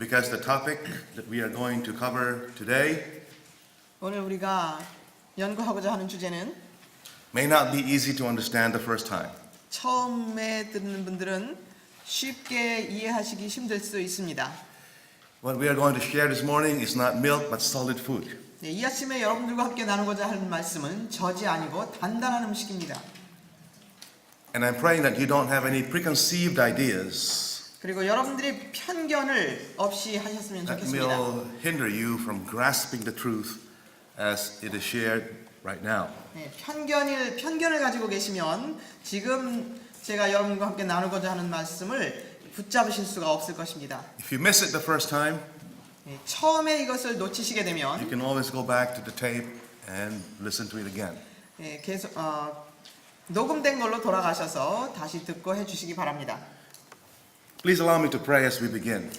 because the topic that we are going to cover today 오늘 우리가 연구하고자 하는 주제는 may not be easy to understand the first time. 처음에 듣는 분들은 쉽게 이해하시기 힘들 수 있습니다. What we are going to share this morning is not milk but solid food. 네, 이 아침에 여러분들과 함께 나누고자 하는 말씀은 젖이 아니고 단단한 음식입니다. And I'm praying that you don't have any preconceived ideas 그리고 여러분들이 편견을 없이 하셨으면 that 좋겠습니다. will hinder you from grasping the truth as it is shared right now. 네, 편견을 가지고 계시면 지금 제가 여러분과 함께 나누고자 하는 말씀을 붙잡으실 수가 없을 것입니다. If you miss it the first time, 네, 처음에 이것을 놓치시게 you 되면 can always go back to the tape and listen to it again. 네, 계속 녹음된 걸로 돌아가셔서 다시 듣고 해주시기 바랍니다. Please allow me to pray as we begin.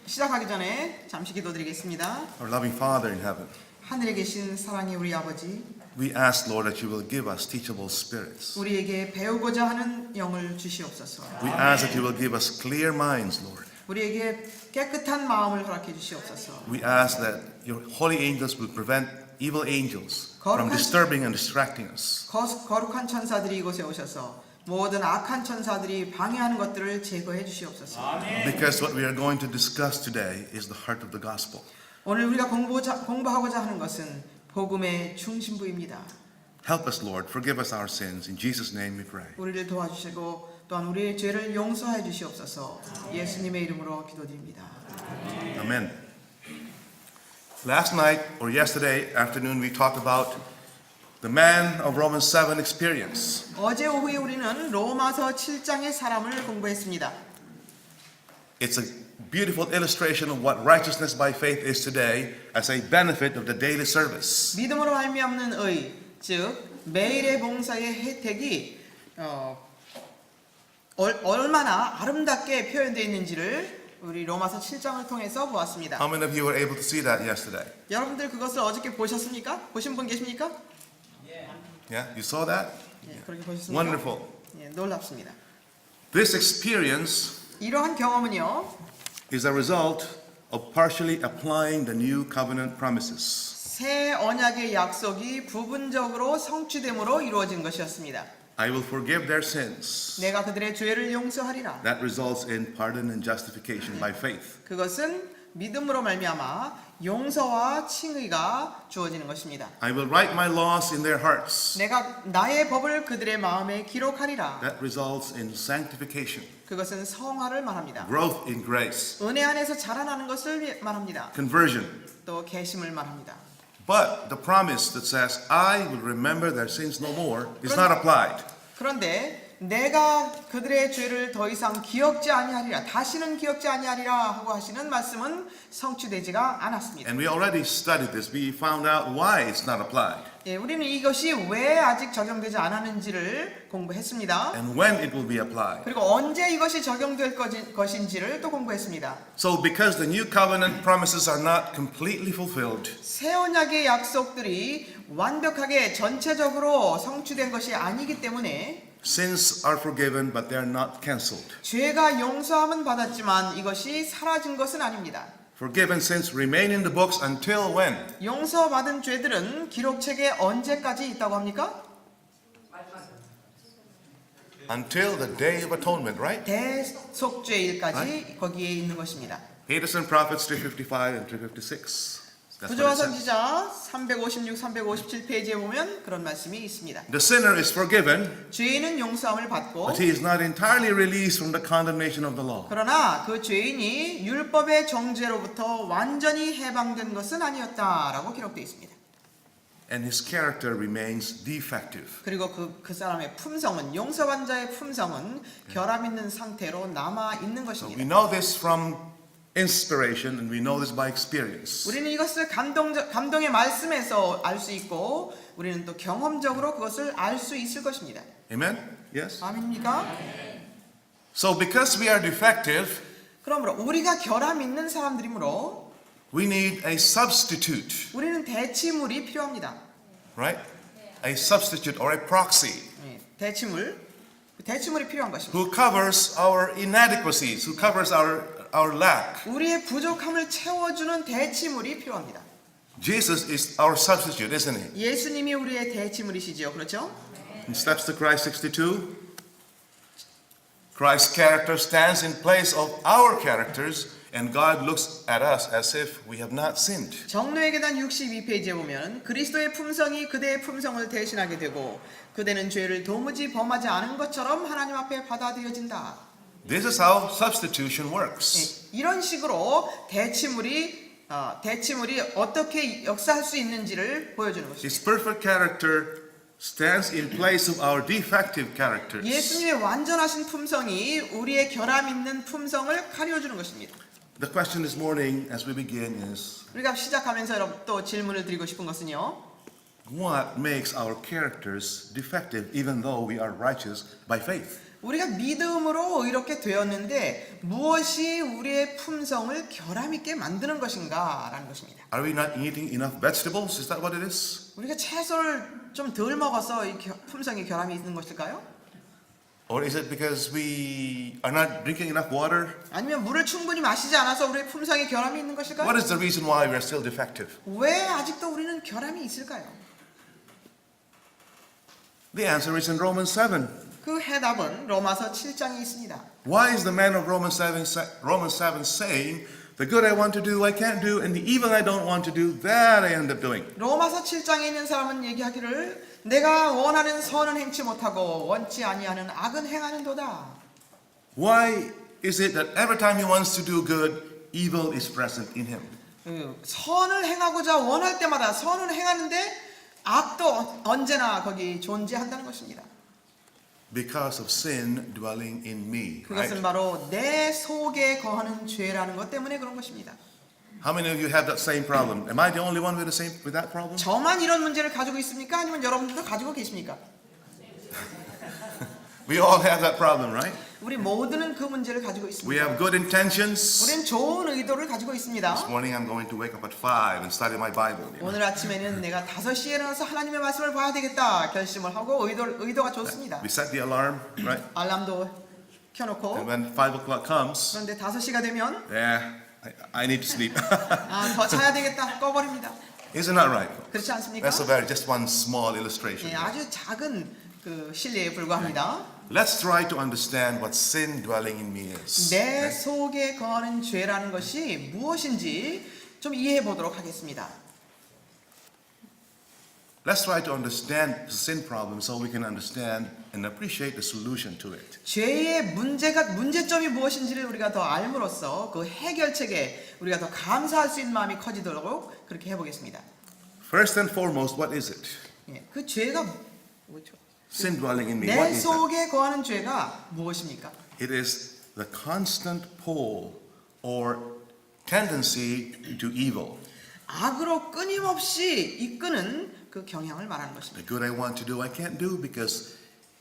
시작하기 전에 잠시 기도드리겠습니다. Our loving Father in heaven, 하늘에 계신 사랑의 우리 아버지, we ask, Lord, that you will give us teachable spirits. 우리에게 배우고자 하는 영을 주시옵소서. We ask that you will give us clear minds, Lord. 우리에게 깨끗한 마음을 허락해 주시옵소서. We ask that your holy angels will prevent evil angels from disturbing and distracting us. 거룩한 천사들이 이곳에 오셔서 모든 악한 천사들이 방해하는 것들을 제거해 주시옵소서. Because what we are going to discuss today is the heart of the gospel. 오늘 우리가 공부하고자 하는 것은 복음의 중심부입니다. Help us, Lord. Forgive us our sins. In Jesus' name we pray. 우리를 도와주시고 또한 우리의 죄를 용서해 주시옵소서. 예수님의 이름으로 기도드립니다. Amen. Last night or yesterday afternoon we talked about the man of Romans 7 experience. 어제 오후에 우리는 로마서 7장의 사람을 공부했습니다. It's a beautiful illustration of what righteousness by faith is today as a benefit of the daily service. 믿음으로 말미암는 의, 즉 매일의 봉사의 혜택이 얼마나 아름답게 표현되어 있는지를 우리 로마서 7장을 통해서 보았습니다. How many of you were able to see that yesterday? 여러분들 그것을 어저께 보셨습니까? 보신 분 계십니까? Yeah, you saw that? 예, 그렇게 보셨습니까? Wonderful. 예, 놀랍습니다. This experience 이러한 경험은요, is a result of partially applying the new covenant promises. 새 언약의 약속이 부분적으로 성취됨으로 이루어진 것이었습니다. I will forgive their sins. 내가 그들의 죄를 용서하리라. That results in pardon and justification by faith. 그것은 믿음으로 말미암아 용서와 칭의가 주어지는 것입니다. I will write my laws in their hearts. 내가 나의 법을 그들의 마음에 기록하리라. That results in sanctification, 그것은 성화를 말합니다. growth in grace, 은혜 안에서 자라나는 것을 말합니다. conversion. 또 계심을 말합니다. But the promise that says, I will remember their sins no more is not applied. 그런데 내가 그들의 죄를 더 이상 기억지 아니하리라, 다시는 기억지 아니하리라 하고 하시는 말씀은 성취되지가 않았습니다. And we already studied this. We found out why it's not applied 예, 우리는 이것이 왜 아직 적용되지 않았는지를 공부했습니다. and when it will be applied. 그리고 언제 이것이 적용될 것인지를 또 공부했습니다. So because the new covenant promises are not completely fulfilled, 새 언약의 약속들이 완벽하게 전체적으로 성취된 것이 아니기 때문에 sins are forgiven but they are not canceled. 죄가 용서함은 받았지만 이것이 사라진 것은 아닙니다. Forgiven sins remain in the books until when? 용서받은 죄들은 기록책에 언제까지 있다고 합니까? Until the day of atonement, right? 대속죄일까지 거기에 있는 것입니다. Haters and Prophets 355 and 356. That's 구조와 what it says. 선지자 356, 357페이지에 보면 그런 말씀이 있습니다. The sinner is forgiven, 죄인은 용서함을 받고 but he is not entirely released from the condemnation of the law. 그러나 그 죄인이 율법의 정죄로부터 완전히 해방된 것은 아니었다라고 기록되어 있습니다. And his character remains defective. 그리고 그 사람의 품성은, 용서받은 자의 품성은 결함 있는 상태로 남아 있는 So we 것입니다. know this from inspiration and we know this by experience. 우리는 이것을 감동의 말씀에서 알 수 있고 우리는 또 경험적으로 그것을 알 수 있을 것입니다. Amen? Yes? 아멘입니까? So because we are defective, 그러므로 우리가 결함 있는 사람들이므로 we need a substitute, 우리는 대치물이 필요합니다. right? A substitute or a proxy 대치물이 필요한 것입니다. who covers our inadequacies, who covers our our lack. 우리의 부족함을 채워주는 대치물이 필요합니다. Jesus is our substitute, isn't he? 예수님이 우리의 대치물이시지요. 그렇죠? In Steps to Christ 62, Christ's character stands in place of our characters, and God looks at us as if we have not sinned. 정로의 계단 62페이지에 보면 그리스도의 품성이 그대의 품성을 대신하게 되고 그대는 죄를 도무지 범하지 않은 것처럼 하나님 앞에 받아들여진다. This is how substitution works. 이런 식으로 대치물이 어떻게 역사할 수 있는지를 보여주는 것입니다. His perfect character stands in place of our defective characters. 예수님의 완전하신 품성이 우리의 결함 있는 품성을 가려주는 것입니다. The question this morning as we begin is, 우리가 시작하면서 여러분 또 질문을 드리고 싶은 것은요. what makes our characters defective even though we are righteous by faith? 우리가 믿음으로 이렇게 되었는데 무엇이 우리의 품성을 결함 있게 만드는 것인가 라는 것입니다. Are we not eating enough vegetables? Is that what it is? 우리가 채소를 좀 덜 먹어서 이 품성에 결함이 있는 것일까요? Or is it because we are not drinking enough water? 아니면 물을 충분히 마시지 않아서 우리의 품성에 결함이 있는 것일까요? What is the reason why we are still defective? 왜 아직도 우리는 결함이 있을까요? The answer is in Romans 7. 그 해답은 로마서 7장에 있습니다. Why is the man of Romans 7 saying, the good I want to do I can't do, and the evil I don't want to do, that I end up doing? 로마서 7장에 있는 사람은 얘기하기를 내가 원하는 선은 행치 못하고 원치 아니하는 악은 행하는도다. Why is it that every time he wants to do good, evil is present in him? 선을 행하고자 원할 때마다 선을 행하는데 악도 언제나 거기 존재한다는 것입니다. Because of sin dwelling in me. 그것은 Right? 바로 내 속에 거하는 죄라는 것 때문에 그런 것입니다. How many of you have that same problem? Am I the only one with that problem? 저만 이런 문제를 가지고 있습니까? 아니면 여러분들도 가지고 계십니까? We all have that problem, right? 우리 모두는 그 문제를 가지고 We 있습니다. have good intentions. 우리는 좋은 의도를 가지고 This 있습니다. morning I'm going to wake up at 5 and study my Bible. 오늘 아침에는 내가 5시에 일어나서 하나님의 말씀을 봐야 되겠다 결심을 하고 의도가 좋습니다. We set the alarm, right? 알람도 켜놓고 And when 5 o'clock comes, 그런데 5시가 되면 I need to sleep. 더 자야 되겠다 꺼버립니다. Isn't that right? 그렇지 않습니까? That's just one small illustration. 아주 작은 그 실례에 불과합니다. Let's try to understand what sin dwelling in me is. 내 속에 거하는 죄라는 것이 무엇인지 좀 이해해 보도록 하겠습니다. Let's try to understand the sin problem so we can understand and appreciate the solution to it. 죄의 문제점이 무엇인지를 우리가 더 알므로써 그 해결책에 우리가 더 감사할 수 있는 마음이 커지도록 그렇게 해보겠습니다. First and foremost, what is it? 그 죄가 뭐죠? Sin dwelling in me. 내 What is that? 속에 거하는 죄가 무엇입니까? It is the constant pull or tendency to evil. 악으로 끊임없이 이끄는 그 경향을 말하는 것입니다. The good I want to do I can't do because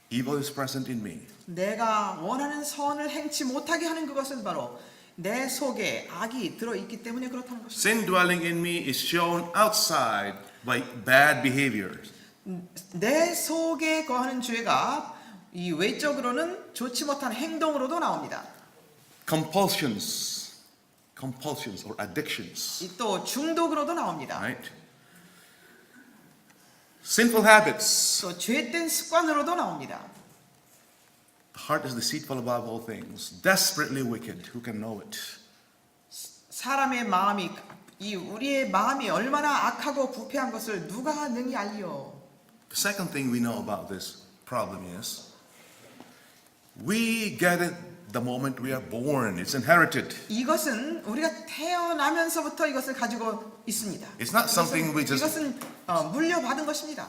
evil is present in me. 내가 원하는 선을 행치 못하게 하는 그것은 바로 내 속에 악이 들어있기 때문에 그렇다는 것입니다. Sin dwelling in me is shown outside by bad behaviors. 내 속에 거하는 죄가 이 외적으로는 좋지 못한 행동으로도 나옵니다. Compulsions or addictions, 또 중독으로도 나옵니다. right? Sinful habits. 또 죄된 습관으로도 나옵니다. The heart is deceitful above all things, desperately wicked. Who can know it? 사람의 마음이 우리의 마음이 얼마나 악하고 부패한 것을 누가 능히 알리요? The second thing we know about this problem is we get it the moment we are born. It's inherited. 이것은 우리가 태어나면서부터 이것을 가지고 있습니다. It's not something we just 이것은 물려받은 것입니다.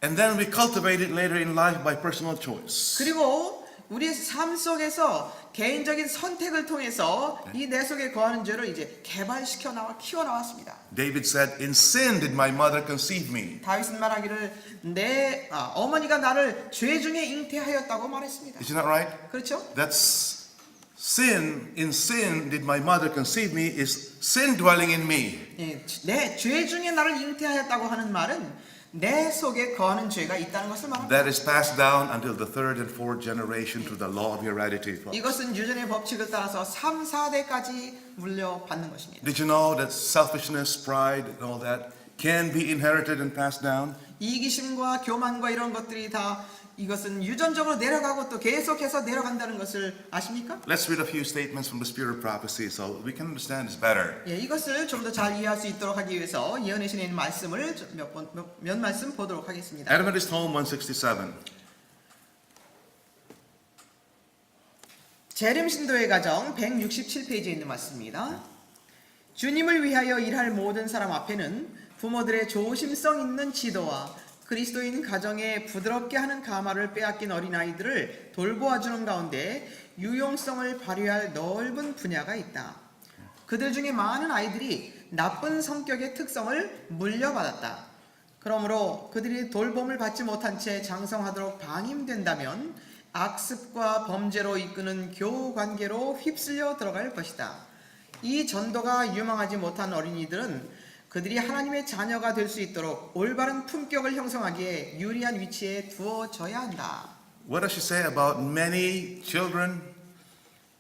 and then we cultivate it later in life by personal choice. 그리고 우리의 삶 속에서 개인적인 선택을 통해서 이 내 속에 거하는 죄를 이제 개발시켜 키워 나왔습니다. David said, "In sin did my mother conceive me." 다윗은 말하기를 내 어머니가 나를 죄 중에 잉태하였다고 말했습니다. Isn't that right? 그렇죠? That's sin. In sin did my mother conceive me is sin dwelling in me. 내 죄 중에 나를 잉태하였다고 하는 말은 내 속에 거하는 죄가 있다는 것을 말합니다. That is passed down until the third and fourth generation through the law of heredity. 이것은 유전의 법칙을 따라서 3, 4대까지 물려받는 것입니다. Did you know that selfishness, pride, and all that can be inherited and passed down? 이기심과 교만과 이런 것들이 다 이것은 유전적으로 내려가고 또 계속해서 내려간다는 것을 아십니까? Let's read a few statements from the spirit of prophecy so we can understand this better. 예, 이것을 좀 더 잘 이해할 수 있도록 하기 위해서 예언의 신에 있는 말씀을 몇 말씀 보도록 하겠습니다. Adventist Home 167. 재림 신도의 가정 167페이지에 있는 말씀입니다. 주님을 위하여 일할 모든 사람 앞에는 부모들의 조심성 있는 지도와 그리스도인 가정에 부드럽게 하는 가마를 빼앗긴 어린아이들을 돌보아주는 가운데 유용성을 발휘할 넓은 분야가 있다. 그들 중에 많은 아이들이 나쁜 성격의 특성을 물려받았다. 그러므로 그들이 돌봄을 받지 못한 채 장성하도록 방임된다면 악습과 범죄로 이끄는 교우 관계로 휩쓸려 들어갈 것이다. 이 전도가 유망하지 못한 어린이들은 그들이 하나님의 자녀가 될 수 있도록 올바른 품격을 형성하기에 유리한 위치에 두어져야 한다. What does she say about many children?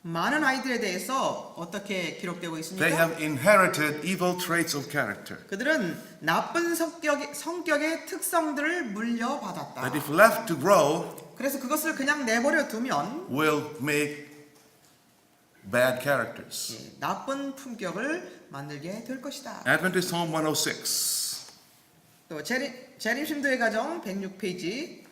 많은 아이들에 대해서 어떻게 기록되고 They 있습니까? have inherited evil traits of character. 그들은 나쁜 성격의 특성들을 물려받았다. That if left to grow, 그래서 그것을 그냥 내버려 두면 will make bad characters. 나쁜 품격을 만들게 될 것이다. Adventist Home 106. 또 재림 신도의 가정 106페이지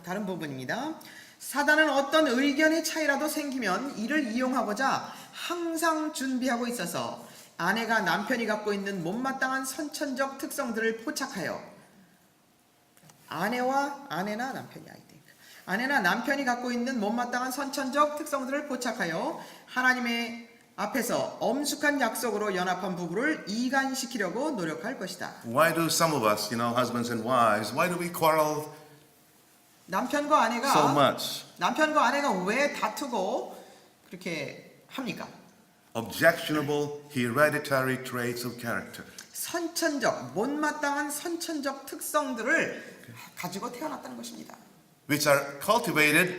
다른 부분입니다. 사단은 어떤 의견의 차이라도 생기면 이를 이용하고자 항상 준비하고 있어서 아내가 남편이 갖고 있는 못마땅한 선천적 특성들을 포착하여 아내나 남편이 갖고 있는 못마땅한 선천적 특성들을 포착하여 하나님의 앞에서 엄숙한 약속으로 연합한 부부를 이간시키려고 노력할 것이다. Why do some of us, husbands and wives, why do we quarrel 남편과 so much? 아내가 왜 다투고 그렇게 합니까? Objectionable hereditary traits of character. 못마땅한 선천적 특성들을 가지고 태어났다는 것입니다. Which are cultivated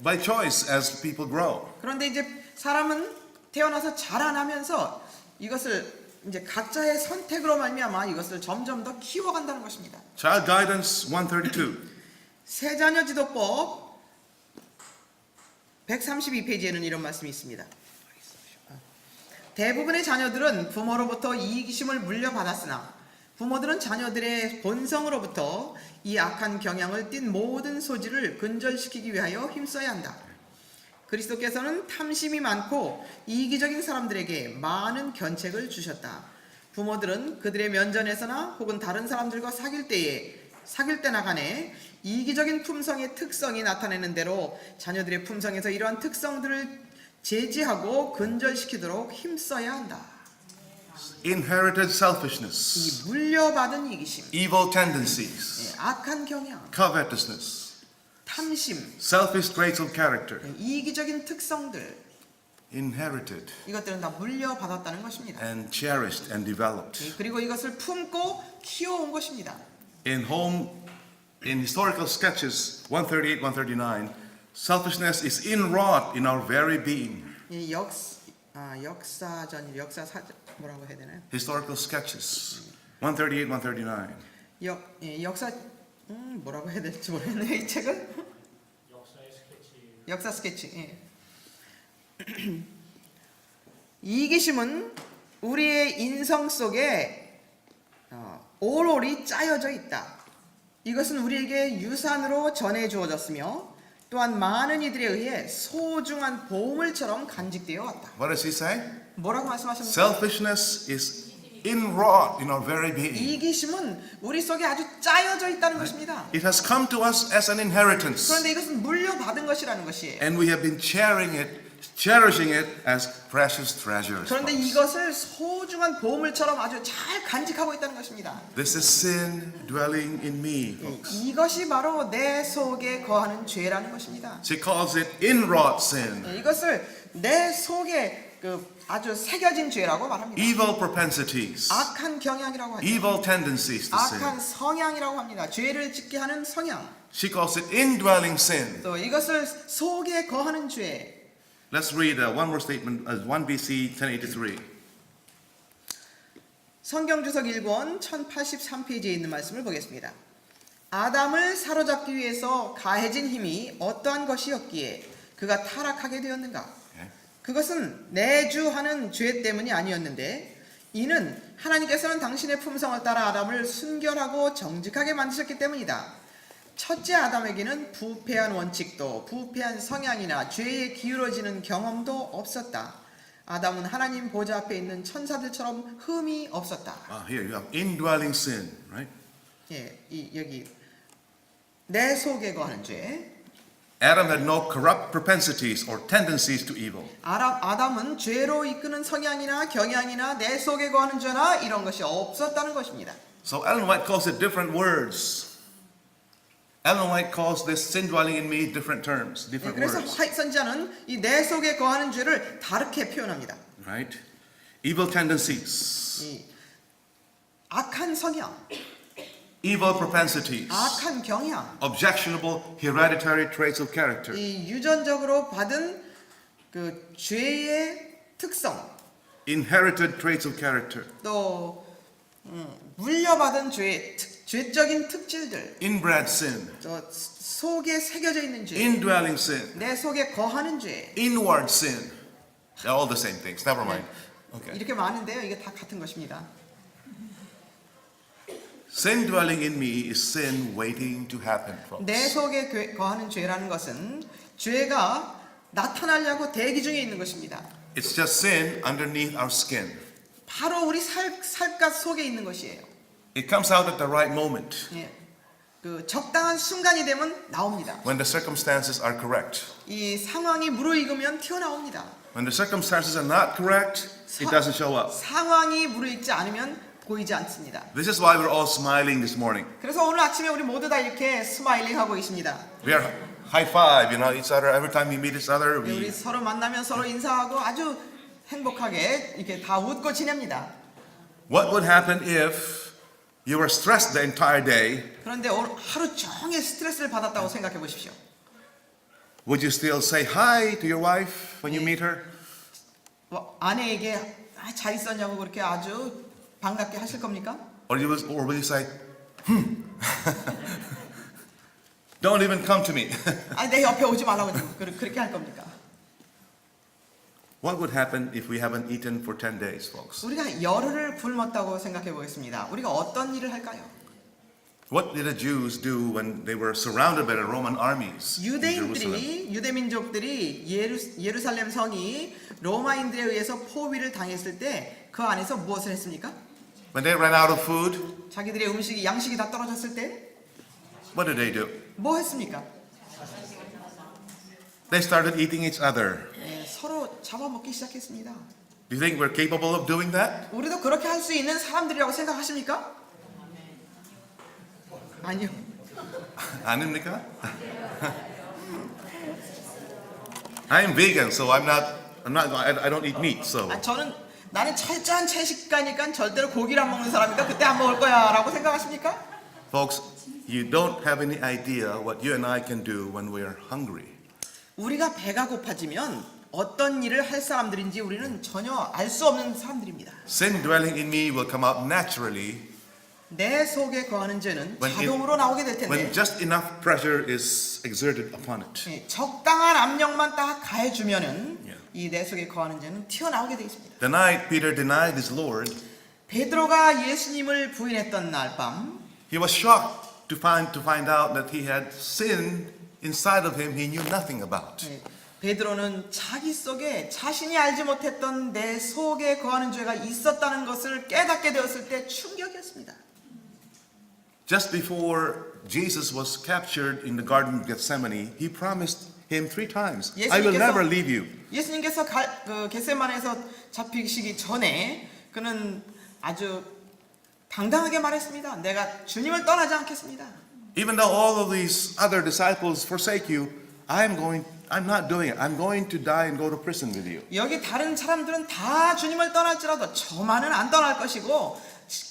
by choice as people grow. 그런데 이제 사람은 태어나서 자라나면서 이것을 이제 각자의 선택으로 말미암아 이것을 점점 더 키워간다는 것입니다. Child Guidance 132. 세자녀 지도법 132페이지에는 이런 말씀이 있습니다. 대부분의 자녀들은 부모로부터 이기심을 물려받았으나 부모들은 자녀들의 본성으로부터 이 악한 경향을 띤 모든 소질을 근절시키기 위하여 힘써야 한다. 그리스도께서는 탐심이 많고 이기적인 사람들에게 많은 견책을 주셨다. 부모들은 그들의 면전에서나 혹은 다른 사람들과 사귈 때나 간에 이기적인 품성의 특성이 나타내는 대로 자녀들의 품성에서 이러한 특성들을 제지하고 근절시키도록 힘써야 한다. Inherited selfishness, 이 물려받은 이기심, evil tendencies, 악한 경향, covetousness, 탐심, selfish traits of character, 이기적인 특성들, inherited 이것들은 다 물려받았다는 것입니다. and cherished and developed. 그리고 이것을 품고 키워온 것입니다. In historical sketches 138, 139, selfishness is inwrought in our very being. 이 역사사전 뭐라고 해야 되나요? Historical sketches 138, 139. 역사 뭐라고 해야 될지 모르겠네요. 이 책은 역사 스케치. 예. 이기심은 우리의 인성 속에 오롯이 짜여져 있다. 이것은 우리에게 유산으로 전해 주어졌으며 또한 많은 이들에 의해 소중한 보물처럼 간직되어 왔다. What does he say? 뭐라고 말씀하셨습니까? Selfishness is inwrought in our very being. 이기심은 우리 속에 아주 짜여져 있다는 것입니다. It has come to us as an inheritance, 그런데 이것은 물려받은 것이라는 것이에요. and we have been cherishing it as precious treasures. 그런데 이것을 소중한 보물처럼 아주 잘 간직하고 있다는 것입니다. This is sin dwelling in me, folks. 이것이 바로 내 속에 거하는 죄라는 것입니다. She calls it inwrought sin. 이것을 내 속에 아주 새겨진 죄라고 말합니다. evil propensities, 악한 경향이라고 하죠. evil tendencies to 악한 sin. 성향이라고 합니다. 죄를 짓게 하는 성향. She calls it indwelling sin. 또 이것을 속에 거하는 죄. Let's read one more statement, 1 BC 1083. 성경주석 1권 1083페이지에 있는 말씀을 보겠습니다. 아담을 사로잡기 위해서 가해진 힘이 어떠한 것이었기에 그가 타락하게 되었는가? 그것은 내주하는 죄 때문이 아니었는데 이는 하나님께서는 당신의 품성을 따라 아담을 순결하고 정직하게 만드셨기 때문이다. 첫째 아담에게는 부패한 원칙도 부패한 성향이나 죄에 기울어지는 경험도 없었다. 아담은 하나님 보좌 앞에 있는 천사들처럼 흠이 없었다. Here you have indwelling sin, right? 예, 여기 내 속에 거하는 죄. Adam had no corrupt propensities or tendencies to evil. 아담은 죄로 이끄는 성향이나 경향이나 내 속에 거하는 죄나 이런 것이 없었다는 것입니다. So Ellen White calls it different words. Ellen White calls this sin dwelling in me different terms, 예, different 그래서 words. 화이트 선지자는 이 내 속에 거하는 죄를 다르게 표현합니다. Right? Evil tendencies, 이 악한 성향, evil propensities, 악한 경향, objectionable hereditary traits of character, 이 유전적으로 받은 그 죄의 특성, inherited traits of character, 또 물려받은 죄적인 특질들, inbred sin, 또 속에 새겨져 있는 죄, indwelling sin, 내 속에 거하는 죄. inward sin. They're all the same things. Never mind. Okay. 이렇게 많은데요. 이게 다 같은 것입니다. Sin dwelling in me is sin waiting to happen, folks. 내 속에 거하는 죄라는 것은 죄가 나타나려고 대기 중에 있는 것입니다. It's just sin underneath our skin. 바로 우리 살갗 속에 있는 것이에요. It comes out at the right moment 예. 그 적당한 순간이 되면 나옵니다. when the circumstances are correct. 이 상황이 무르익으면 튀어나옵니다. When the circumstances are not correct, it doesn't show up. 상황이 무르익지 않으면 보이지 않습니다. This is why we're all smiling this morning. 그래서 오늘 아침에 우리 모두 다 이렇게 스마일링 하고 계십니다. We are high five, each other. Every time we meet each other, 우리 we. 서로 만나면 서로 인사하고 아주 행복하게 이렇게 다 웃고 지냅니다. What would happen if you were stressed the entire day? 그런데 오늘 하루 종일 스트레스를 받았다고 생각해 보십시오. Would you still say hi to your wife when you meet her? 아내에게 잘 있었냐고 그렇게 아주 반갑게 하실 겁니까? Or will you say, don't even come to me? 아니 내 옆에 오지 말라고 그렇게 할 겁니까? What would happen if we haven't eaten for 10 days, folks? 우리가 열흘을 굶었다고 생각해 보겠습니다. 우리가 어떤 일을 할까요? What did the Jews do when they were surrounded by the Roman armies in Jerusalem? 유대민족들이 예루살렘 성이 로마인들에 의해서 포위를 당했을 때 그 안에서 무엇을 했습니까? When they ran out of food, 자기들의 양식이 다 떨어졌을 때 what did they do? 뭐 했습니까? They started eating each other. 네, 서로 잡아먹기 시작했습니다. Do you think we're capable of doing that? 우리도 그렇게 할 수 있는 사람들이라고 생각하십니까? 아니요. 아닙니까? I'm vegan, so I don't eat meat, so. 나는 철저한 채식가니까 절대로 고기를 안 먹는 사람이니까 그때 안 먹을 거야라고 생각하십니까? Folks, you don't have any idea what you and I can do when we are hungry. 우리가 배가 고파지면 어떤 일을 할 사람들인지 우리는 전혀 알 수 없는 사람들입니다. Sin dwelling in me will come out naturally 내 속에 거하는 죄는 when 자동으로 나오게 될 텐데 when just enough pressure is exerted upon it. 적당한 압력만 딱 가해주면은 Yeah. 이 내 속에 거하는 죄는 튀어나오게 되어 있습니다. The night Peter denied his Lord, 베드로가 예수님을 부인했던 날 밤 he was shocked to find out that he had sin inside of him he knew nothing about. 베드로는 자기 속에 자신이 알지 못했던 내 속에 거하는 죄가 있었다는 것을 깨닫게 되었을 때 충격이었습니다. Just before Jesus was captured in the Garden of Gethsemane, he promised him 3 times, I will never leave you. 예수님께서 겟세마네에서 잡히시기 전에 그는 아주 당당하게 말했습니다. 내가 주님을 떠나지 않겠습니다. Even though all of these other disciples forsake you, I am going I'm not doing it. I'm going to die and go to prison with you. 여기 다른 사람들은 다 주님을 떠날지라도 저만은 안 떠날 것이고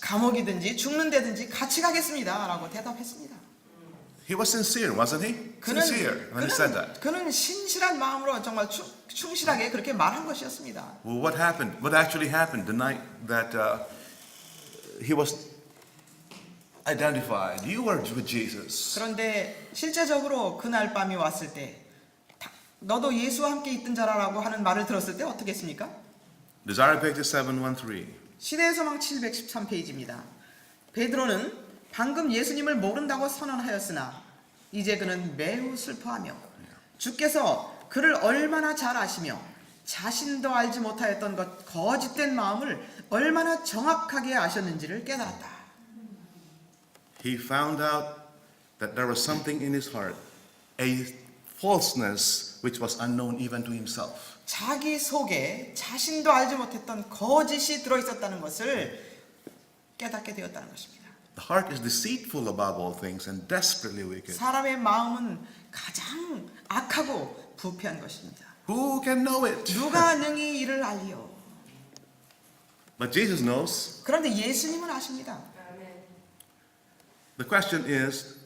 감옥이든지 죽는데든지 같이 가겠습니다 라고 대답했습니다. He was sincere, wasn't he? Sincere when he said that. 그는 신실한 마음으로 정말 충실하게 그렇게 말한 것이었습니다. Well, what happened? What actually happened the night that he was identified? You were with Jesus. 그런데 실제적으로 그날 밤이 왔을 때 너도 예수와 함께 있던 자라라고 하는 말을 들었을 때 어떻게 했습니까? Desire pages 713. 시대의 소망 713페이지입니다. 베드로는 방금 예수님을 모른다고 선언하였으나 이제 그는 매우 슬퍼하며 주께서 그를 얼마나 잘 아시며 자신도 알지 못하였던 것 거짓된 마음을 얼마나 정확하게 아셨는지를 깨달았다. He found out that there was something in his heart, a falseness which was unknown even to himself. 자기 속에 자신도 알지 못했던 거짓이 들어있었다는 것을 깨닫게 되었다는 것입니다. The heart is deceitful above all things and desperately wicked. 사람의 마음은 가장 악하고 부패한 것입니다. Who can know it? 누가 능히 이를 알리요? But Jesus knows. 그런데 예수님은 아십니다. The question is,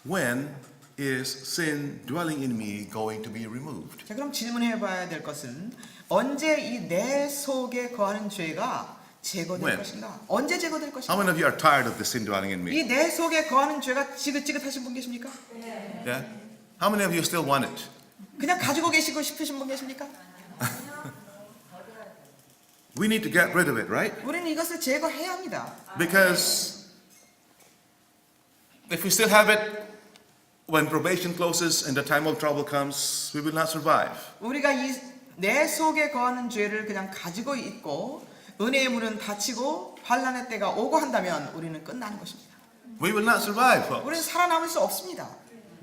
when is sin dwelling in me going to be removed? 자, 그럼 질문해 봐야 될 것은 언제 이 내 속에 거하는 죄가 제거될 When? 것인가? 언제 제거될 How 것인가? many of you are tired of the sin dwelling in me? 이 내 속에 거하는 죄가 지긋지긋하신 분 계십니까? Yeah? How many of you still want it? 그냥 가지고 계시고 싶으신 분 계십니까? We need to get rid of it, right? 우리는 이것을 제거해야 합니다. Because if we still have it when probation closes and the time of trouble comes, we will not survive. 우리가 이 내 속에 거하는 죄를 그냥 가지고 있고 은혜의 문은 닫히고 환난의 때가 오고 한다면 우리는 끝나는 것입니다. We will not survive, 우리는 folks, 살아남을 수 없습니다.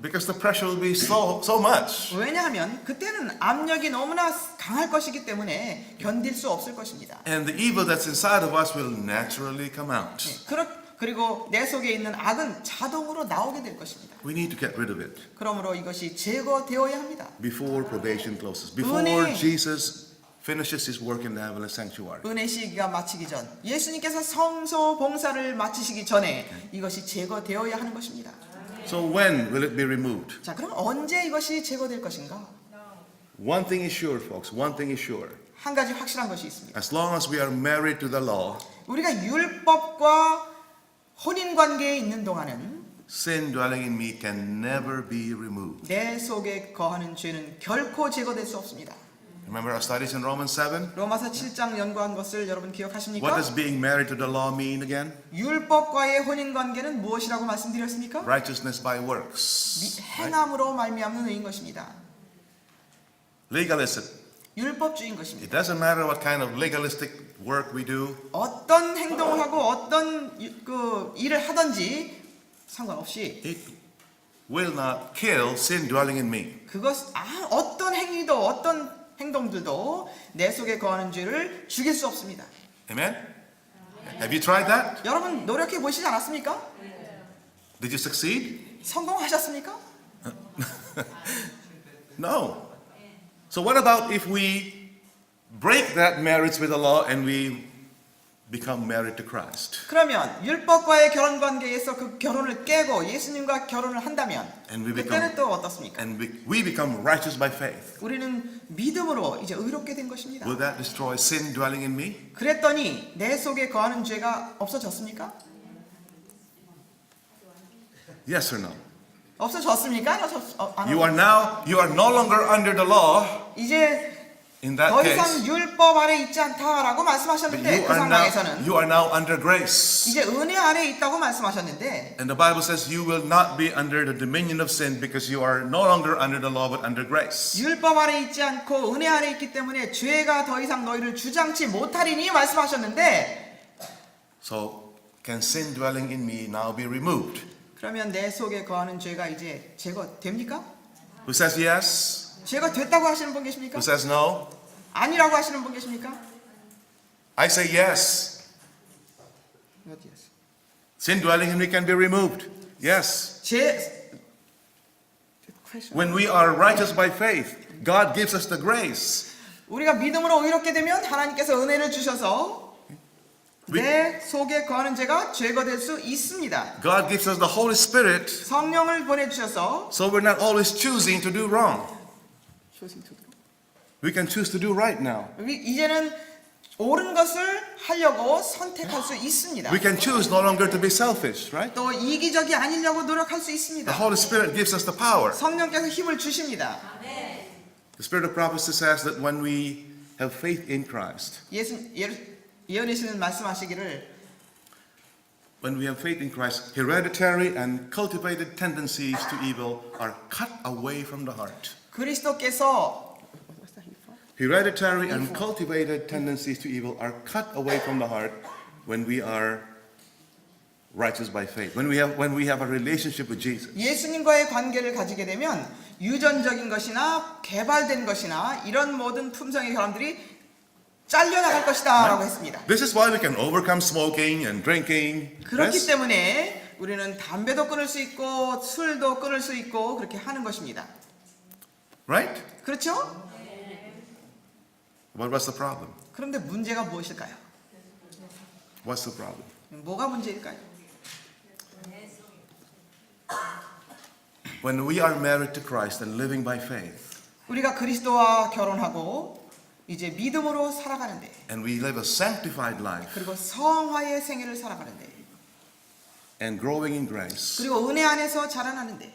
because the pressure will be so much. 왜냐하면 그때는 압력이 너무나 강할 것이기 때문에 견딜 수 없을 것입니다. And the evil that's inside of us will naturally come out. 그리고 내 속에 있는 악은 자동으로 나오게 될 것입니다. We need to get rid of it 그러므로 이것이 제거되어야 합니다. before probation closes, before 은혜. Jesus finishes his work in the heavenly sanctuary. 은혜 시기가 마치기 전 예수님께서 성소 봉사를 마치시기 전에 이것이 제거되어야 하는 것입니다. So when will it be removed? 자, 그럼 언제 이것이 제거될 것인가? One thing is sure, folks. One thing is sure. 한 가지 확실한 것이 있습니다. As long as we are married to the law, 우리가 율법과 혼인 관계에 있는 동안은 sin dwelling in me can never be removed. 내 속에 거하는 죄는 결코 제거될 수 없습니다. Remember our studies in Romans 7? 로마서 7장 연구한 것을 여러분 기억하십니까? What does being married to the law mean again? 율법과의 혼인 관계는 무엇이라고 말씀드렸습니까? Righteousness by works. 행함으로 말미암는 의인 것입니다. Legalism. 율법주의인 It 것입니다. doesn't matter what kind of legalistic work we do. 어떤 행동을 하고 어떤 그 일을 하든지 상관없이 It will not kill sin dwelling in me. 어떤 행위도 어떤 행동들도 내 속에 거하는 죄를 죽일 수 없습니다. Amen? Have you tried that? 여러분 노력해 보시지 않았습니까? Did you succeed? 성공하셨습니까? No. So what about if we break that marriage with the law and we become married to Christ? 그러면 율법과의 결혼 관계에서 그 결혼을 깨고 예수님과 결혼을 한다면 And we 그때는 become 또 어떻습니까? and we become righteous by faith. 우리는 믿음으로 이제 의롭게 된 것입니다. Will that destroy sin dwelling in me? 그랬더니 내 속에 거하는 죄가 없어졌습니까? Yes or no? 없어졌습니까? You are no longer under the law 이제 in that 더 이상 case. 율법 아래 있지 않다라고 But 말씀하셨는데 그 상황에서는 you are now under grace. 이제 은혜 아래 있다고 말씀하셨는데 And the Bible says you will not be under the dominion of sin because you are no longer under the law but under grace. 율법 아래 있지 않고 은혜 아래 있기 때문에 죄가 더 이상 너희를 주장치 못하리니 말씀하셨는데 So can sin dwelling in me now be removed? 그러면 내 속에 거하는 죄가 이제 제거됩니까? Who says yes? 제거됐다고 하시는 분 계십니까? Who says no? 아니라고 하시는 분 계십니까? I say yes. Sin dwelling in me can be removed. Yes. When we are righteous by faith, God gives us the grace. 우리가 믿음으로 의롭게 되면 하나님께서 은혜를 주셔서 내 속에 거하는 죄가 제거될 수 있습니다. God gives us the Holy Spirit, 성령을 보내주셔서 so we're not always choosing to do wrong. We can choose to do right now. 이제는 옳은 것을 하려고 선택할 수 있습니다. We can choose no longer to be selfish, right? 또 이기적이 아니려고 노력할 수 The 있습니다. Holy Spirit gives us the power. 성령께서 힘을 주십니다. The Spirit of prophecy says that when we have faith in Christ, 예언이시는 말씀하시기를 when we have faith in Christ, hereditary and cultivated tendencies to evil are cut away from the heart. 그리스도께서 Hereditary and cultivated tendencies to evil are cut away from the heart when we are righteous by faith. When we have a relationship with Jesus. 예수님과의 관계를 가지게 되면 유전적인 것이나 개발된 것이나 이런 모든 품성의 사람들이 잘려나갈 것이다라고 했습니다. This is why we can overcome smoking and drinking. 그렇기 Yes? 때문에 우리는 담배도 끊을 수 있고 술도 끊을 수 있고 그렇게 하는 것입니다. Right? 그렇죠? But what's the problem? 그런데 문제가 무엇일까요? What's the problem? 뭐가 문제일까요? When we are married to Christ and living by faith, 우리가 그리스도와 결혼하고 이제 믿음으로 살아가는데 and we live a sanctified life 그리고 성화의 생애를 살아가는데 and growing in grace, 그리고 은혜 안에서 자라나는데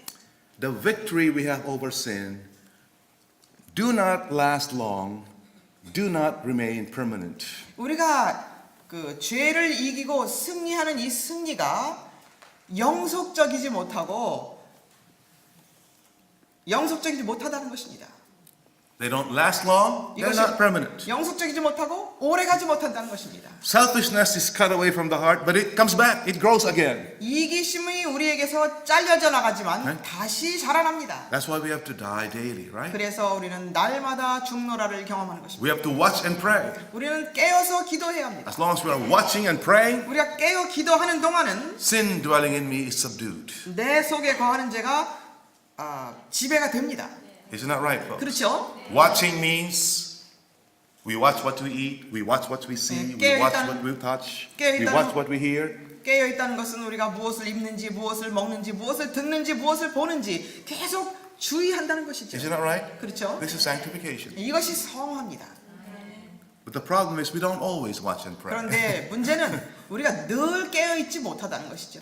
the victory we have over sin do not last long, do not remain permanent. 우리가 그 죄를 이기고 승리하는 이 승리가 영속적이지 못하다는 것입니다. They don't last long, they're not permanent. 영속적이지 못하고 오래가지 못한다는 것입니다. Selfishness is cut away from the heart, but it comes back, it grows again. 이기심이 우리에게서 잘려져 나가지만 다시 자라납니다. That's why we have to die daily, right? 그래서 우리는 날마다 중노라를 경험하는 것입니다. We have to watch and pray. 우리는 깨어서 기도해야 합니다. As long as we are watching and praying, 우리가 깨어 기도하는 동안은 sin dwelling in me is subdued. 내 속에 거하는 죄가 지배가 됩니다. Isn't that right, folks? 그렇죠? Watching means we watch what we eat, we watch what we see, we watch what we touch, we watch what we hear. 깨어 있다는 것은 우리가 무엇을 입는지, 무엇을 먹는지, 무엇을 듣는지, 무엇을 보는지 계속 주의한다는 것이죠. Isn't that right? 그렇죠? This is sanctification. 이것이 성화입니다. But the problem is we don't always watch and pray. 그런데 문제는 우리가 늘 깨어 있지 못하다는 것이죠.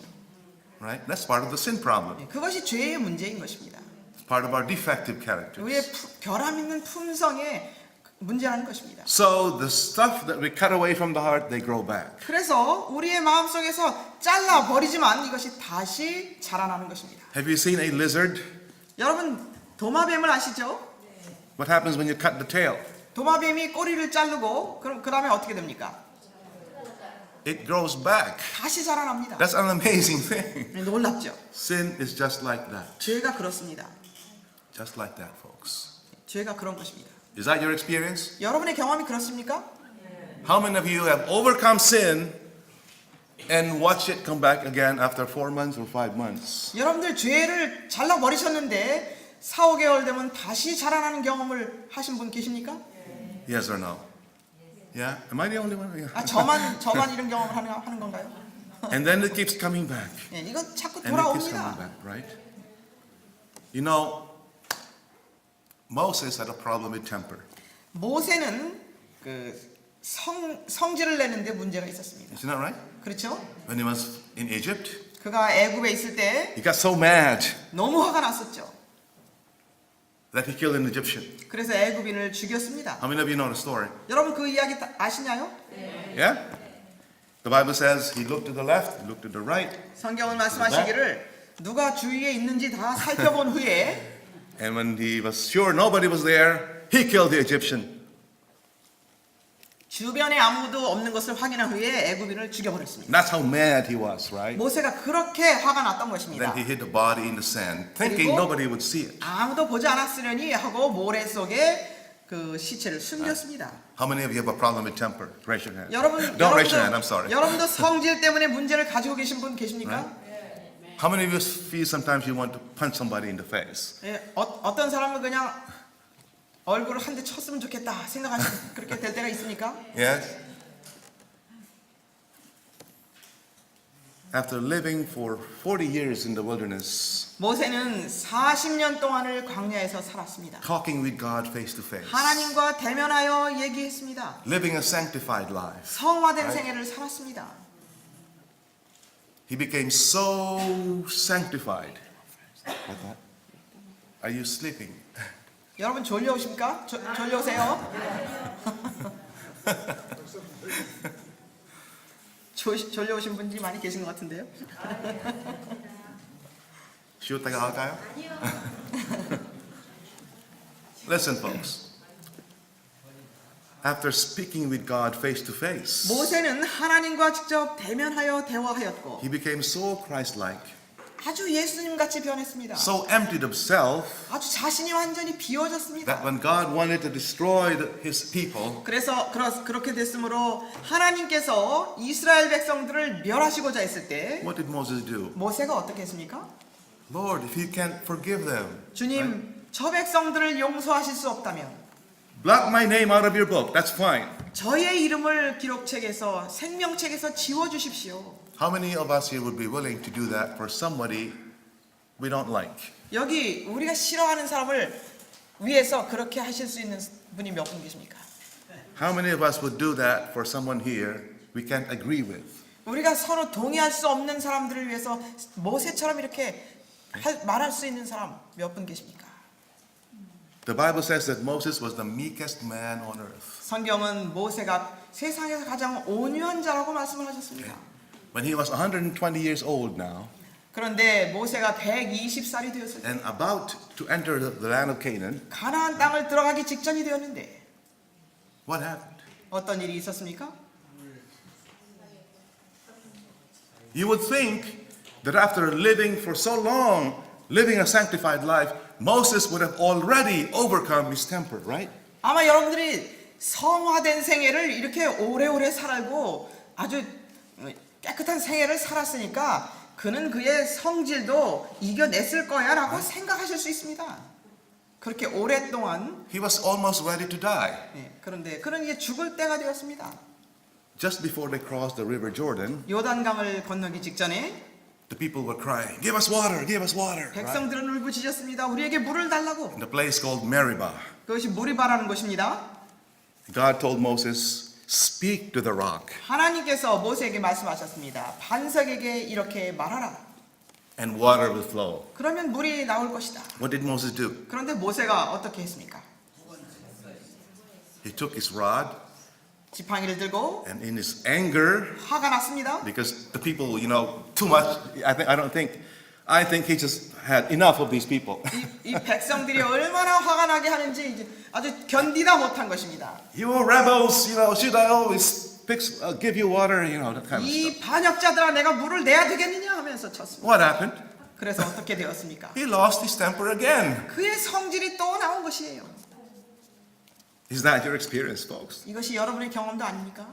Right? That's part of the sin problem. 그것이 죄의 문제인 것입니다. It's part of our defective character. 우리의 결함 있는 품성의 문제라는 것입니다. So the stuff that we cut away from the heart, they grow back. 그래서 우리의 마음속에서 잘라 버리지만 이것이 다시 자라나는 것입니다. Have you seen a lizard? 여러분 도마뱀을 아시죠? What happens when you cut the tail? 도마뱀이 꼬리를 자르고 그럼 그다음에 어떻게 됩니까? It grows back. 다시 자라납니다. That's an amazing thing. 놀랍죠? Sin is just like that. 죄가 그렇습니다. Just like that, folks. 죄가 그런 것입니다. Is that your experience? 여러분의 경험이 그렇습니까? How many of you have overcome sin and watch it come back again after 4 months or 5 months? 여러분들 죄를 잘라 버리셨는데 4, 5개월 되면 다시 자라나는 경험을 하신 분 계십니까? Yes or no? Yeah? Am I the only one? 저만 이런 경험을 하는 건가요? And then it keeps coming back. 예, 이건 자꾸 And it keeps coming 돌아옵니다. back, right? You know, Moses had a problem with temper. 모세는 그 성질을 내는데 문제가 있었습니다. Isn't that right? 그렇죠? When he was in Egypt, 그가 애굽에 있을 때 he got so mad 너무 화가 났었죠. that he killed an Egyptian. 그래서 애굽인을 죽였습니다. How many of you know the story? 여러분 그 이야기 아시나요? Yeah? The Bible says he looked to the left, he looked to the right, 성경은 말씀하시기를 누가 주위에 있는지 다 살펴본 후에 and when he was sure nobody was there, he killed the Egyptian. 주변에 아무도 없는 것을 확인한 후에 애굽인을 죽여버렸습니다. That's how mad he was, right? 모세가 그렇게 화가 났던 것입니다. Then he hid the body in the sand, thinking 그리고 nobody would see it. 아무도 보지 않았으려니 하고 모래 속에 그 시체를 숨겼습니다. How many of you have a problem with temper? Raise your hand. 여러분, Don't raise your hand, I'm sorry. 여러분도 성질 때문에 문제를 가지고 계신 분 계십니까? How many of you feel sometimes you want to punch somebody in the face? 예, 어떤 사람은 그냥 얼굴을 한 대 쳤으면 좋겠다 생각하시고 그렇게 될 때가 있습니까? Yes? After living for 40 years in the wilderness, 모세는 40년 동안을 광야에서 살았습니다. talking with God face to face, 하나님과 대면하여 얘기했습니다. living a sanctified life, 성화된 생애를 살았습니다. he became so sanctified. Like that? Are you sleeping? 여러분 졸려오십니까? 졸려오세요? 졸려오신 분들이 많이 계신 것 같은데요. 쉬었다가 할까요? Listen, folks. After speaking with God face to face, 모세는 하나님과 직접 대면하여 대화하였고 he became so Christ-like, 아주 예수님같이 변했습니다. so emptied of self, 아주 자신이 완전히 that 비워졌습니다. when God wanted to destroy his people, 그래서 그렇게 됐으므로 하나님께서 이스라엘 백성들을 멸하시고자 했을 때 what did Moses do? 모세가 어떻게 했습니까? Lord, if you can't forgive them, 주님, 저 백성들을 용서하실 수 없다면 blot my name out of your book. That's fine. 저의 이름을 기록책에서 생명책에서 지워 주십시오. How many of us here would be willing to do that for somebody we don't like? 여기 우리가 싫어하는 사람을 위해서 그렇게 하실 수 있는 분이 몇 분 계십니까? How many of us would do that for someone here we can't agree with? 우리가 서로 동의할 수 없는 사람들을 위해서 모세처럼 이렇게 말할 수 있는 사람 몇 분 계십니까? The Bible says that Moses was the meekest man on earth. 성경은 모세가 세상에서 가장 온유한 자라고 말씀을 하셨습니다. When he was 120 years old now 그런데 모세가 120살이 되었을 때 and about to enter the land of Canaan, 가나안 땅을 들어가기 직전이 되었는데 what happened? 어떤 일이 있었습니까? You would think that after living for so long, living a sanctified life, Moses would have already overcome his temper, right? 아마 여러분들이 성화된 생애를 이렇게 오래오래 살고 아주 깨끗한 생애를 살았으니까 그는 그의 성질도 이겨냈을 거야 라고 생각하실 수 있습니다. 그렇게 오랫동안 He was almost ready to die. 그런데 그는 이제 죽을 때가 되었습니다. Just before they crossed the river Jordan, 요단강을 건너기 직전에 the people were crying, give us water, give us water. Right? 백성들은 울부짖었습니다. 우리에게 물을 달라고. In the place called Meribah, 그것이 무리바라는 곳입니다. God told Moses, speak to the rock. 하나님께서 모세에게 말씀하셨습니다. 반석에게 이렇게 말하라. And water will flow. 그러면 물이 나올 것이다. What did Moses do? 그런데 모세가 어떻게 했습니까? He took his rod 지팡이를 들고 and in his anger, 화가 났습니다. because the people, too much, I think he just had enough of these people. 이 백성들이 얼마나 화가 나게 하는지 이제 아주 견디다 못한 것입니다. You rebels, should I always give you water, that kind of 이 stuff. 반역자들아 내가 물을 내야 되겠느냐 하면서 쳤습니다. What happened? 그래서 어떻게 되었습니까? He lost his temper again. 그의 성질이 또 나온 것이에요. Is that your experience, folks? 이것이 여러분의 경험도 아닙니까?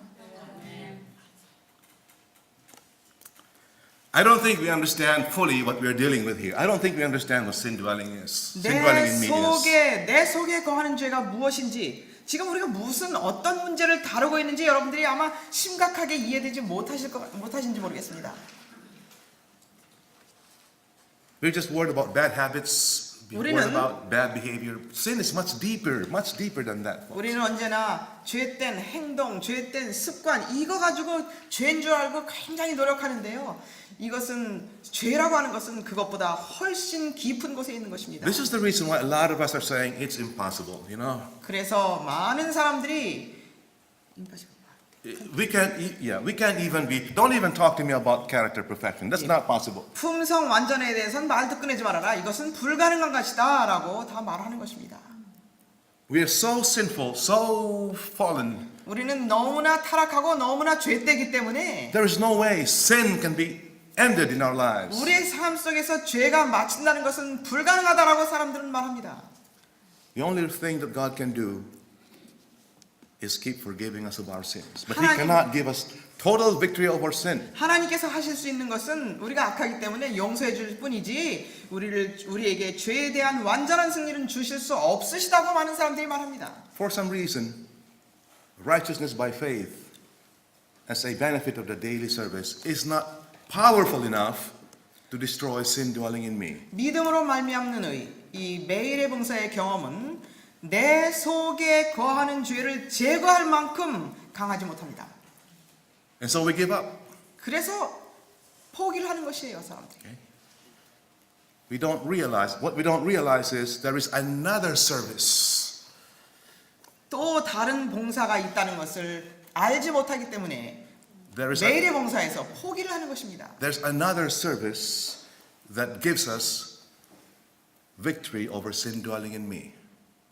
I don't think we understand fully what we're dealing with here. I don't think we understand what sin dwelling is. Sin dwelling in me is. 내 속에 거하는 죄가 무엇인지 지금 우리가 어떤 문제를 다루고 있는지 여러분들이 아마 심각하게 이해되지 못하신지 모르겠습니다. We're just worried about bad habits. We're worried 우리는- about bad behavior. Sin is much deeper than that. folks. 우리는 언제나 죄된 행동, 죄된 습관 이거 가지고 죄인 줄 알고 굉장히 노력하는데요. 이것은 죄라고 하는 것은 그것보다 훨씬 깊은 곳에 있는 것입니다. This is the reason why a lot of us are saying it's impossible, 그래서 많은 사람들이 We can't don't even talk to me about character perfection. That's not possible. 품성 완전에 대해서는 말도 꺼내지 말아라. 이것은 불가능한 것이다 라고 다 말하는 것입니다. We are so sinful, so fallen. 우리는 너무나 타락하고 너무나 죄되기 때문에 There is no way sin can be ended in our lives. 우리의 삶 속에서 죄가 마친다는 것은 불가능하다라고 사람들은 말합니다. The only thing that God can do is keep forgiving us of our sins. But He 하나님- cannot give us Total victory over sin. 하나님께서 하실 수 있는 것은 우리가 악하기 때문에 용서해 줄 뿐이지 우리에게 죄에 대한 완전한 승리는 주실 수 없으시다고 많은 사람들이 말합니다. For some reason, righteousness by faith as a benefit of the daily service is not powerful enough to destroy sin dwelling in me. 믿음으로 말미암는 의, 이 매일의 봉사의 경험은 내 속에 거하는 죄를 제거할 만큼 강하지 못합니다. And so we give up. 그래서 포기를 하는 것이에요, 사람들이. What we don't realize is there is another service. 또 다른 봉사가 있다는 것을 알지 못하기 때문에 There is 매일의 봉사에서 포기를 하는 것입니다. there's another service that gives us victory over sin dwelling in me.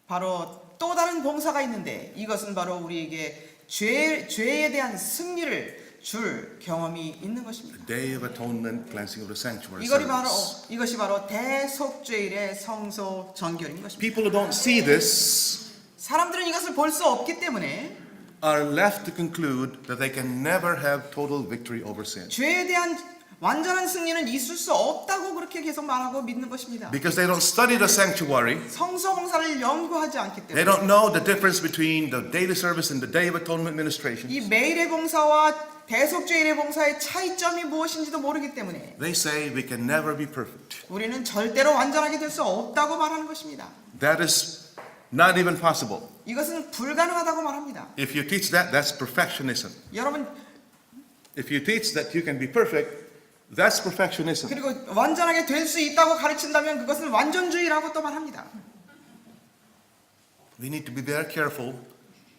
바로 또 다른 봉사가 있는데 이것은 바로 우리에게 죄에 대한 승리를 줄 경험이 있는 것입니다. Day of Atonement, cleansing of the sanctuary service. 이것이 바로 대속죄일의 성소 정결인 것입니다. People who don't see this 사람들은 이것을 볼 수 없기 때문에 are left to conclude that they can never have total victory over sin. 죄에 대한 완전한 승리는 있을 수 없다고 그렇게 계속 말하고 믿는 것입니다. Because they don't study the sanctuary, 성소 봉사를 연구하지 않기 they 때문에 don't know the difference between the daily service and the Day of Atonement ministration. 이 매일의 봉사와 대속죄일의 봉사의 차이점이 무엇인지도 모르기 때문에 They say we can never be perfect. 우리는 절대로 완전하게 될 수 없다고 말하는 것입니다. That is not even possible. 이것은 불가능하다고 말합니다. If you teach that, that's perfectionism. 여러분, If you teach that you can be perfect, that's perfectionism. 그리고 완전하게 될 수 있다고 가르친다면 그것은 완전주의라고 또 말합니다. We need to be very careful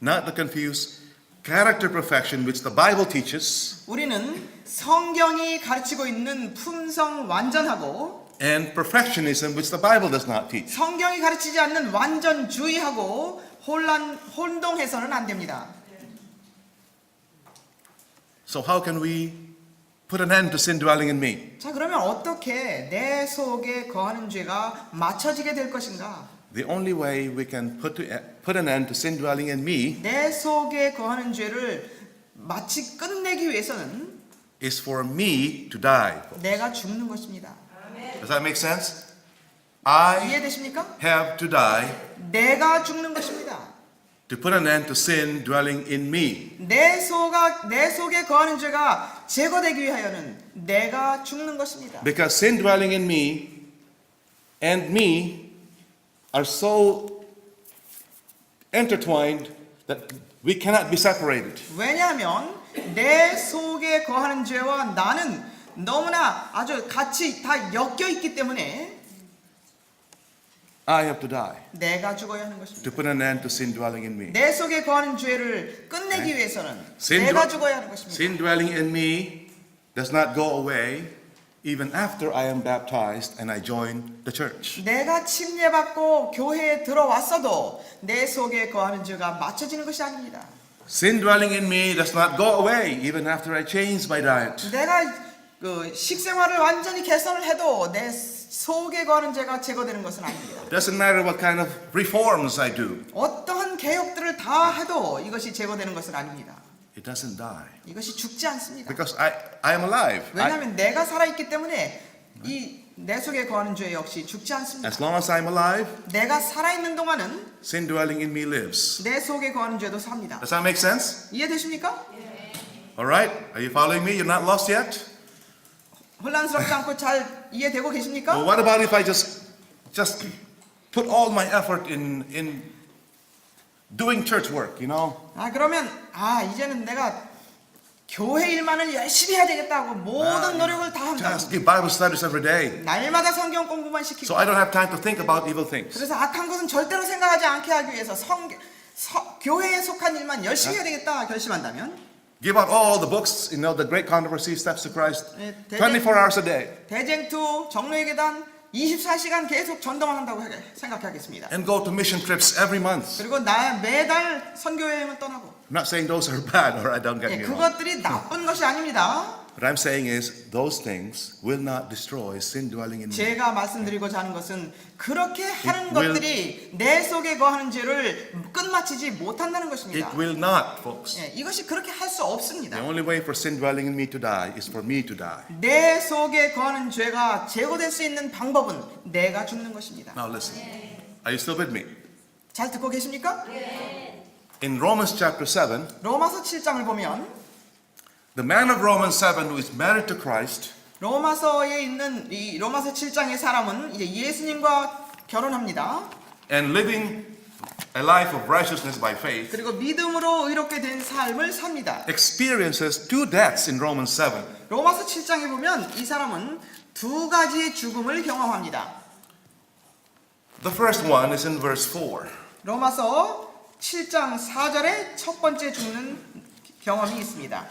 not to confuse character perfection, which the Bible teaches, 우리는 성경이 가르치고 있는 품성 완전하고 and perfectionism, which the Bible does not teach. 성경이 가르치지 않는 완전주의하고 혼동해서는 안 됩니다. So how can we put an end to sin dwelling in me? 자, 그러면 어떻게 내 속에 거하는 죄가 맞춰지게 될 것인가? The only way we can put an end to sin dwelling in me 내 속에 거하는 죄를 마치 끝내기 위해서는 is for me to die. 내가 죽는 것입니다. Does that make sense? I 이해되십니까? have to die 내가 죽는 것입니다. to put an end to sin dwelling in me. 내 속에 거하는 죄가 제거되기 위하여는 내가 죽는 것입니다. Because sin dwelling in me and me are so intertwined that we cannot be separated. 왜냐하면 내 속에 거하는 죄와 나는 너무나 아주 같이 다 엮여 있기 때문에 I have to die 내가 죽어야 하는 것입니다. to put an end to sin dwelling in me. 내 속에 거하는 죄를 끝내기 위해서는 Sin 내가 dwe- 죽어야 하는 것입니다. Sin dwelling in me does not go away even after I am baptized and I join the church. 내가 침례받고 교회에 들어왔어도 내 속에 거하는 죄가 맞춰지는 것이 아닙니다. Sin dwelling in me does not go away even after I change my diet. 내가 그 식생활을 완전히 개선을 해도 내 속에 거하는 죄가 제거되는 것은 아닙니다. Doesn't matter what kind of reforms I do. 어떠한 개혁들을 다 해도 이것이 제거되는 것은 아닙니다. It doesn't die 이것이 죽지 않습니다. because I am alive. 왜냐하면 내가 살아있기 때문에 이 내 속에 거하는 죄 역시 죽지 않습니다. As long as I'm alive, 내가 살아있는 동안은 sin dwelling in me lives. 내 속에 거하는 죄도 삽니다. Does that make sense? 이해되십니까? All right? Are you following me? You're not lost yet? 혼란스럽지 않고 잘 이해되고 Well, 계십니까? what about if I just put all my effort in doing church work, you know? 그러면 이제는 내가 교회 일만을 열심히 해야 되겠다고 모든 노력을 다 한다. Just give Bible studies every day. 날마다 성경 공부만 So 시키고 I don't have time to think about evil things. 그래서 악한 것은 절대로 생각하지 않게 하기 위해서 교회에 속한 일만 열심히 해야 되겠다 결심한다면 Give out all the books, you know, the great controversy, steps to Christ, 네, 24 hours a day. 대쟁투, 정로의 계단 24시간 계속 전도만 한다고 생각하겠습니다. And go to mission trips every month. 그리고 매달 선교 여행을 떠나고 I'm not saying those are bad, or I don't get me wrong. 그것들이 나쁜 것이 아닙니다. What I'm saying is those things will not destroy sin dwelling in me. 제가 말씀드리고자 하는 것은 그렇게 하는 It will- 것들이 내 속에 거하는 죄를 끝마치지 못한다는 것입니다. It will not, folks. 예, 이것이 그렇게 할 수 없습니다. The only way for sin dwelling in me to die is for me to die. 내 속에 거하는 죄가 제거될 수 있는 방법은 내가 죽는 것입니다. Now listen. Are you still with me? 잘 듣고 계십니까? In Romans chapter 7, 로마서 7장을 보면 the man of Romans 7 who is married to Christ 로마서에 있는 이 로마서 7장의 사람은 이제 예수님과 결혼합니다. and living a life of righteousness by faith 그리고 믿음으로 의롭게 된 삶을 삽니다. experiences two deaths in Romans 7. 로마서 7장에 보면 이 사람은 두 가지의 죽음을 경험합니다. The first one is in verse 4. 로마서 7장 4절에 첫 번째 죽는 경험이 있습니다.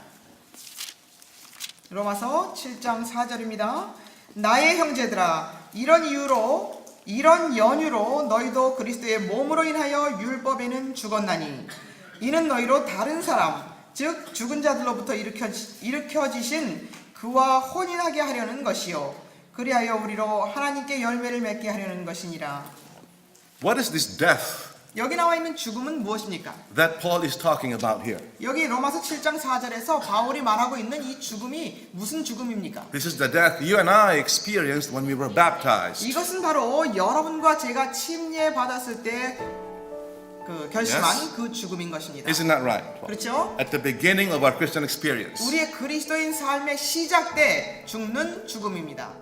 로마서 7장 4절입니다. 나의 형제들아, 이런 연유로 너희도 그리스도의 몸으로 인하여 율법에는 죽었나니 이는 너희로 다른 사람 즉 죽은 자들로부터 일으켜지신 그와 혼인하게 하려는 것이요 그리하여 우리로 하나님께 열매를 맺게 하려는 것이니라. What is this death 여기 나와 있는 죽음은 무엇입니까? that Paul is talking about here? 여기 로마서 7장 4절에서 바울이 말하고 있는 이 죽음이 무슨 죽음입니까? This is the death you and I experienced when we were baptized. 이것은 바로 여러분과 제가 침례 받았을 때 그 결심한 Yes. 그 죽음인 것입니다. Isn't that right? 그렇죠? At the beginning of our Christian experience. 우리의 그리스도인 삶의 시작 때 죽는 죽음입니다.